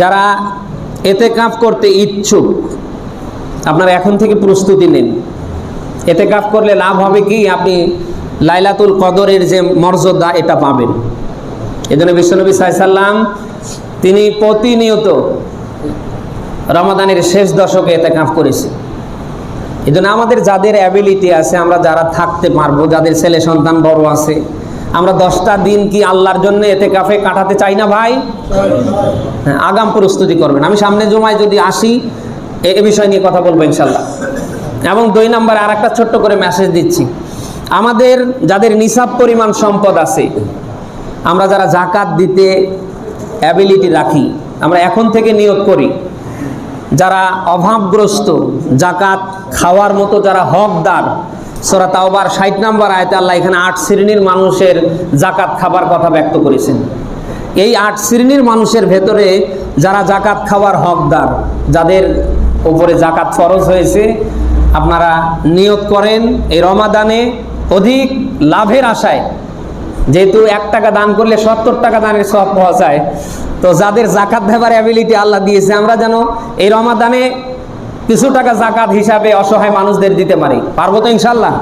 যারা এতেকাফ করতে ইচ্ছুক আপনারা এখন থেকে প্রস্তুতি নিন। এতেকাফ করলে লাভ হবে কি, আপনি লাইলাতুল কদরের যে মর্যাদা এটা পাবেন। এজন্য বিশ্বনবী সাল্লাল্লাহু আলাইহি সাল্লাম তিনি প্রতিনিয়ত রমাদানের শেষ দশকে এতেকাফ করেছে। এজন্য আমাদের যাদের অ্যাবিলিটি আছে, আমরা যারা থাকতে পারবো, যাদের ছেলে সন্তান বড় আছে, আমরা 10টা দিন কি আল্লাহর জন্য এতেকাফে কাটাতে চাই না ভাই? হ্যাঁ, আগাম প্রস্তুতি করবেন। আমি সামনে জুমায় যদি আসি এ বিষয় নিয়ে কথা বলবো ইনশাল্লাহ। এবং 2 নম্বরে আর একটা ছোট্ট করে মেসেজ দিচ্ছি, আমাদের যাদের নিসাব পরিমাণ সম্পদ আছে, আমরা যারা জাকাত দিতে অ্যাবিলিটি রাখি, আমরা এখন থেকে নিয়ত করি, যারা অভাবগ্রস্ত, জাকাত খাওয়ার মতো যারা হকদার, সূরা তাওবার 60 নম্বর আয়াতে আল্লাহ এখানে 8 শ্রেণীর মানুষের জাকাত খাবার কথা ব্যক্ত করেছেন। এই 8 শ্রেণীর মানুষের ভেতরে যারা জাকাত খাওয়ার হকদার, যাদের উপরে জাকাত ফরজ হয়েছে, আপনারা নিয়ত করেন এই রমাদানে অধিক লাভের আশায়, যেহেতু 1 টাকা দান করলে 70 টাকা দানের সওয়াব পাওয়া যায়, তো যাদের জাকাত দেবার অ্যাবিলিটি আল্লাহ দিয়েছে, আমরা যেন এই রমাদানে কিছু টাকা জাকাত হিসাবে অসহায় মানুষদের দিতে পারি। পারবো তো ইনশাল্লাহ?